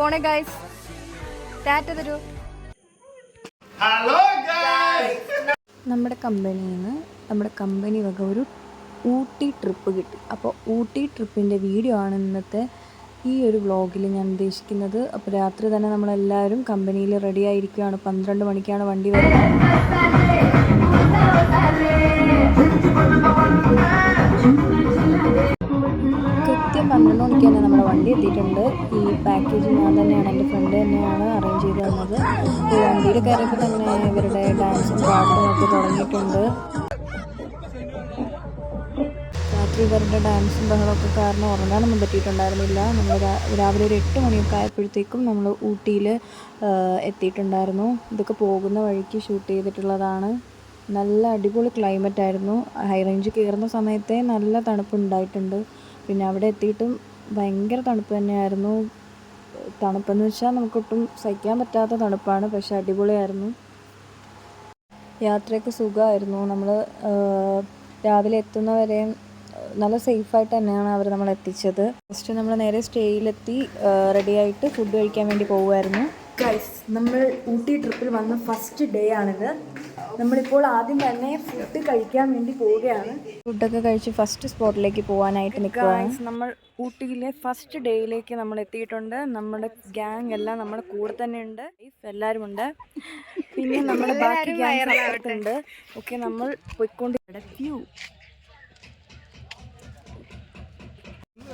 പോണേ ഗൈസ്. ടാറ്റ തരൂ. Hello guys. നമ്മുടെ കമ്പനി വക ഒരു ഊട്ടി ട്രിപ്പ് കിട്ടി. അപ്പോൾ ഊട്ടി ട്രിപ്പിൻ്റെ വീഡിയോ ആണ് ഇന്നത്തെ ഈ ഒരു വ്ളോഗിൽ ഞാൻ ഉദ്ദേശിക്കുന്നത്. അപ്പോൾ രാത്രി തന്നെ നമ്മളെല്ലാവരും കമ്പനിയിൽ റെഡി ആയിരിക്കുകയാണ്. 12 മണിക്കാണ് വണ്ടി വരുന്നത്. കൃത്യം 12 മണിക്ക് തന്നെ നമ്മുടെ വണ്ടി എത്തിയിട്ടുണ്ട്. ഈ പാക്കേജ് ഞാൻ തന്നെയാണ്, എൻ്റെ ഫ്രണ്ട് തന്നെയാണ് അറേഞ്ച് ചെയ്ത് തന്നത്. ഈ വണ്ടിയിൽ കയറിയപ്പോൾ തന്നെ ഇവരുടെ ഡാൻസും പാട്ടും ഒക്കെ തുടങ്ങിയിട്ടുണ്ട്. രാത്രി ഇവരുടെ ഡാൻസും ബഹളമൊക്കെ കാരണം ഉറങ്ങാനൊന്നും പറ്റിയിട്ടുണ്ടായിരുന്നില്ല. നമ്മൾ രാവിലെ ഒരു 8 മണിയൊക്കെ ആയപ്പോഴത്തേക്കും നമ്മൾ ഊട്ടിയിൽ എത്തിയിട്ടുണ്ടായിരുന്നു. ഇതൊക്കെ പോകുന്ന വഴിക്ക് ഷൂട്ട് ചെയ്തിട്ടുള്ളതാണ്. നല്ല അടിപൊളി ക്ലൈമറ്റ് ആയിരുന്നു. ഹൈ റേഞ്ച് കയറുന്ന സമയത്തെ നല്ല തണുപ്പുണ്ടായിട്ടുണ്ട്. പിന്നെ അവിടെ എത്തിയിട്ടും ഭയങ്കര തണുപ്പ് തന്നെയായിരുന്നു. തണുപ്പെന്ന് വെച്ചാൽ നമുക്കൊട്ടും സഹിക്കാൻ പറ്റാത്ത തണുപ്പാണ്. പക്ഷേ അടിപൊളിയായിരുന്നു. യാത്രയൊക്കെ സുഖമായിരുന്നു. നമ്മൾ രാവിലെ എത്തുന്നവരെയും നല്ല സേഫായിട്ട് തന്നെയാണ് അവർ നമ്മളെ എത്തിച്ചത്. ഫസ്റ്റ് നമ്മൾ നേരെ സ്റ്റേയിലെത്തി റെഡിയായിട്ട് ഫുഡ് കഴിക്കാൻ വേണ്ടി പോകുമായിരുന്നു. ഗൈസ്, നമ്മൾ ഊട്ടി ട്രിപ്പിൽ വന്ന ഫസ്റ്റ് ഡേ ആണിത്. നമ്മളിപ്പോൾ ആദ്യം തന്നെ ഫുഡ് കഴിക്കാൻ വേണ്ടി പോവുകയാണ്. ഫുഡൊക്കെ കഴിച്ച് ഫസ്റ്റ് സ്പോട്ടിലേക്ക് പോകാനായിട്ട് നിൽക്കുകയാണ്. നമ്മൾ ഊട്ടിയിലെ ഫസ്റ്റ് ഡേയിലേക്ക് നമ്മൾ എത്തിയിട്ടുണ്ട്. നമ്മുടെ ഗ്യാങ് എല്ലാം നമ്മുടെ കൂടെ തന്നെ ഉണ്ട്. എല്ലാവരും ഉണ്ട്. പിന്നെ നമ്മുടെ ബാക്കി ഗ്യാങ് ഉണ്ട്. ഓക്കെ, നമ്മൾ പോയിക്കൊണ്ടിരിക്കുന്ന വ്യൂ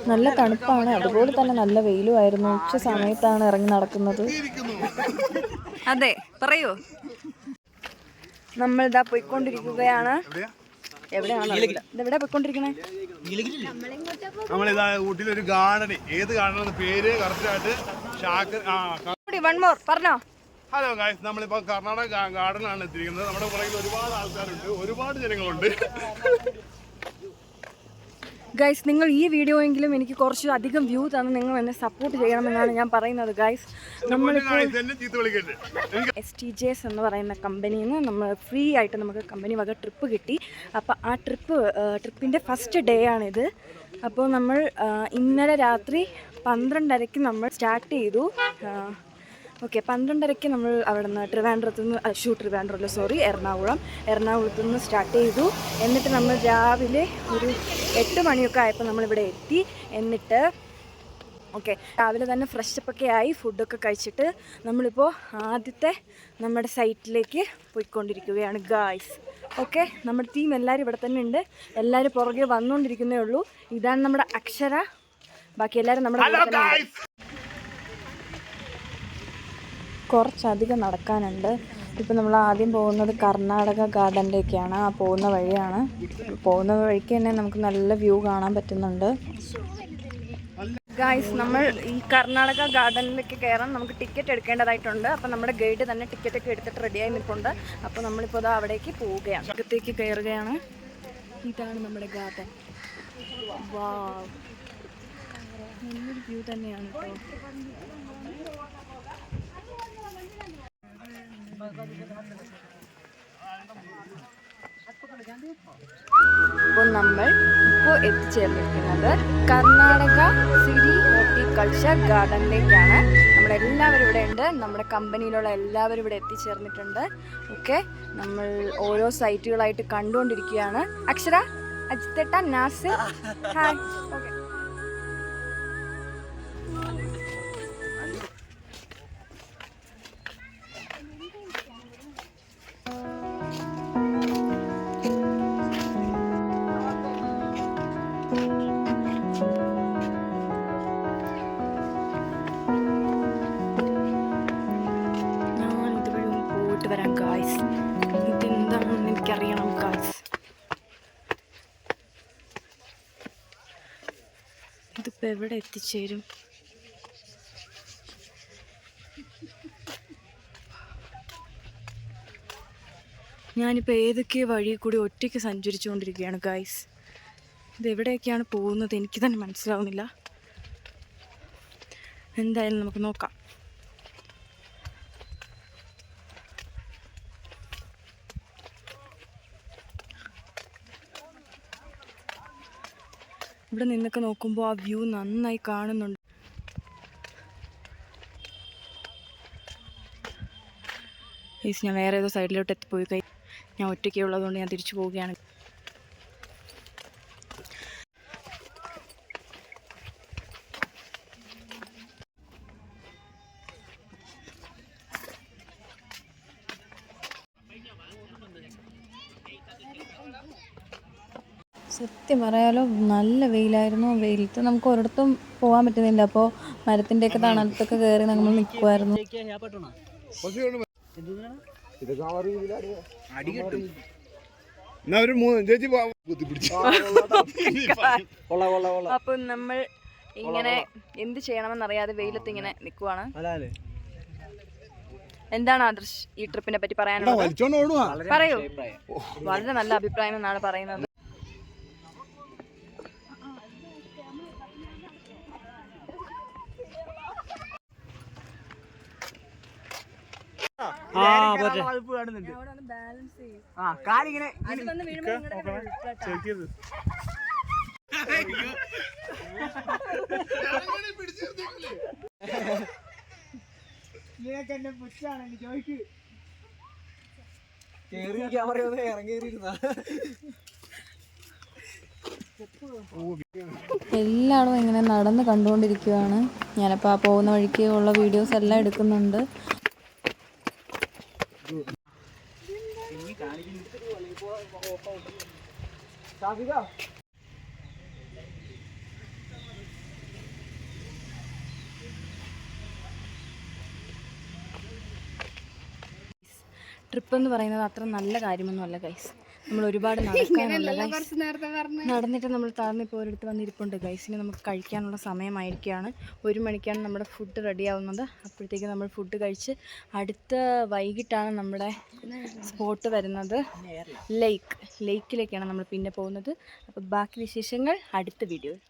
നല്ല തണുപ്പാണ്. അതുപോലെ തന്നെ നല്ല വെയിലുമായിരുന്നു. ഉച്ച സമയത്താണ് ഇറങ്ങി നടക്കുന്നത്. അതെ, പറയൂ. നമ്മൾ ഇതാ പോയിക്കൊണ്ടിരിക്കുകയാണ്. എവിടെയാണെന്നറിയില്ല. ഇതെവിടെ പോയിക്കൊണ്ടിരിക്കണേ? നമ്മളിതാ ഊട്ടിയിലൊരു ഗാർഡൻ. ഏത് ഗാർഡൻ പേര് കറക്റ്റായിട്ട് പറഞ്ഞോ. ഹലോ ഗൈസ്, നമ്മളിപ്പോൾ കർണാടക ഗാർഡനിലാണ് എത്തിയിരിക്കുന്നത്. നമ്മുടെ പുറകിൽ ഒരുപാട് ആൾക്കാരുണ്ട്, ഒരുപാട് ജനങ്ങളുണ്ട്. ഗൈസ്, നിങ്ങൾ ഈ വീഡിയോയെങ്കിലും എനിക്ക് കുറച്ച് അധികം വ്യൂ തന്ന് നിങ്ങൾ എന്നെ സപ്പോർട്ട് ചെയ്യണമെന്നാണ് ഞാൻ പറയുന്നത്. ഗൈസ്, നമ്മളിപ്പോൾ STJs എന്ന് പറയുന്ന കമ്പനിയിൽ നിന്ന് നമ്മൾ ഫ്രീ ആയിട്ട് നമുക്ക് കമ്പനി വക ട്രിപ്പ് കിട്ടി. അപ്പോൾ ആ ട്രിപ്പിൻ്റെ ഫസ്റ്റ് ഡേ ആണിത്. അപ്പോൾ നമ്മൾ ഇന്നലെ രാത്രി 12:30 നമ്മൾ സ്റ്റാർട്ട് ചെയ്തു. ഓക്കെ, 12:30 നമ്മൾ അവിടെ നിന്ന് എറണാകുളത്തു നിന്ന് സ്റ്റാർട്ട് ചെയ്തു. എന്നിട്ട് നമ്മൾ രാവിലെ ഒരു 8 മണിയൊക്കെ ആയപ്പോൾ നമ്മളിവിടെ എത്തി. എന്നിട്ട് രാവിലെ തന്നെ ഫ്രഷപ്പൊക്കെ ആയി ഫുഡൊക്കെ കഴിച്ചിട്ട് നമ്മളിപ്പോൾ ആദ്യത്തെ നമ്മുടെ സൈറ്റിലേക്ക് പോയിക്കൊണ്ടിരിക്കുകയാണ് ഗായ്സ്. ഓക്കെ, നമ്മുടെ ടീം എല്ലാവരും ഇവിടെ തന്നെ ഉണ്ട്. എല്ലാവരും പുറകെ വന്നുകൊണ്ടിരിക്കുന്നേ ഉള്ളൂ. ഇതാണ് നമ്മുടെ അക്ഷര. ബാക്കി എല്ലാവരും നമ്മുടെ കുറച്ചധികം നടക്കാനുണ്ട്. ഇപ്പം നമ്മൾ ആദ്യം പോകുന്നത് കർണാടക ഗാർഡനിലേക്കാണ്. ആ പോകുന്ന വഴിയാണ്. പോകുന്ന വഴിക്ക് തന്നെ നമുക്ക് നല്ല വ്യൂ കാണാൻ പറ്റുന്നുണ്ട്. ഗായ്സ്, നമ്മൾ ഈ കർണാടക ഗാർഡനിലേക്ക് കയറാൻ നമുക്ക് ടിക്കറ്റ് എടുക്കേണ്ടതായിട്ടുണ്ട്. അപ്പം നമ്മുടെ ഗൈഡ് തന്നെ ടിക്കറ്റൊക്കെ എടുത്തിട്ട് റെഡിയായി നിൽപ്പുണ്ട്. അപ്പോൾ നമ്മളിപ്പോൾ അത് അവിടേക്ക് പോവുകയാണ്. അകത്തേക്ക് കയറുകയാണ്. ഇതാണ് നമ്മുടെ ഗാർഡൻ. വാവ്, നല്ലൊരു വ്യൂ തന്നെയാണ് കേട്ടോ. അപ്പോൾ നമ്മൾ ഇപ്പോൾ എത്തിച്ചേർന്നിരിക്കുന്നത് കർണാടക സിറ്റി ഹോർട്ടിക്കൾച്ചർ ഗാർഡനിലേക്കാണ്. നമ്മളെല്ലാവരും ഇവിടെ ഉണ്ട്. നമ്മുടെ കമ്പനിയിലുള്ള എല്ലാവരും ഇവിടെ എത്തിച്ചേർന്നിട്ടുണ്ട്. ഓക്കെ, നമ്മൾ ഓരോ സൈറ്റുകളായിട്ട് കണ്ടുകൊണ്ടിരിക്കുകയാണ്. അക്ഷര, അജിത്തേട്ട, നാസിർ, ഹായ്. ഓക്കെ, വരാം ഗായ്സ്. ഇതെന്താണെന്ന് എനിക്കറിയണം ഗായ്സ്. ഇതിപ്പോൾ എവിടെ എത്തിച്ചേരും? ഞാനിപ്പോൾ ഏതൊക്കെ വഴി കൂടി ഒറ്റയ്ക്ക് സഞ്ചരിച്ചുകൊണ്ടിരിക്കുകയാണ് ഗായ്സ്. ഇതെവിടെയൊക്കെയാണ് പോകുന്നത് എനിക്ക് തന്നെ മനസ്സിലാവുന്നില്ല. എന്തായാലും നമുക്ക് നോക്കാം. ഇവിടെ നിന്നൊക്കെ നോക്കുമ്പോൾ ആ വ്യൂ നന്നായി കാണുന്നുണ്ട്. ഗൈസ് ഞാൻ വേറെ ഏതോ സൈഡിലോട്ട് എത്തിപ്പോയി ഗൈസ്. ഞാൻ ഒറ്റയ്ക്ക് ഉള്ളതുകൊണ്ട് ഞാൻ തിരിച്ചു പോവുകയാണ്. സത്യം പറയാലോ നല്ല വെയിലായിരുന്നു. വെയിലത്ത് നമുക്ക് ഒരിടത്തും പോകാൻ പറ്റുന്നില്ല. അപ്പോൾ മരത്തിൻ്റെയൊക്കെ തണലത്തൊക്കെ കയറി നമ്മൾ നിൽക്കുമായിരുന്നു. അപ്പൊ നമ്മൾ ഇങ്ങനെ എന്ത് ചെയ്യണമെന്നറിയാതെ വെയിലത്ത് ഇങ്ങനെ നിൽക്കുവാണ്. എന്താണ് ആദർശ് ഈ ട്രിപ്പിനെ പറ്റി പറയാനുള്ളത്? പറയൂ. വളരെ നല്ല അഭിപ്രായം എന്നാണ് പറയുന്നത്. എല്ലാവരും ഇങ്ങനെ നടന്ന് കണ്ടുകൊണ്ടിരിക്കുകയാണ്. ഞാനിപ്പോൾ ആ പോകുന്ന വഴിക്ക് ഉള്ള വീഡിയോസ് എല്ലാം എടുക്കുന്നുണ്ട്. ട്രിപ്പ് എന്ന് പറയുന്നത് അത്ര നല്ല കാര്യമൊന്നുമല്ല ഗൈസ്. നമ്മൾ ഒരുപാട് നടക്കാനുള്ള ഗൈസ്. നടന്നിട്ട് നമ്മൾ താഴ്ന്നിപ്പോൾ ഒരിടത്ത് വന്നിരിപ്പുണ്ട് ഗൈസ്. ഇനി നമുക്ക് കഴിക്കാനുള്ള സമയമായിരിക്കുകയാണ്. 1 മണിക്കാണ് നമ്മുടെ ഫുഡ് റെഡി ആവുന്നത്. അപ്പോഴത്തേക്ക് നമ്മൾ ഫുഡ് കഴിച്ച് അടുത്ത വൈകിട്ടാണ് നമ്മുടെ സ്പോട്ട് വരുന്നത്. ലേക്കിലേക്കാണ് നമ്മൾ പിന്നെ പോകുന്നത്. അപ്പോൾ ബാക്കി വിശേഷങ്ങൾ അടുത്ത വീഡിയോയിൽ.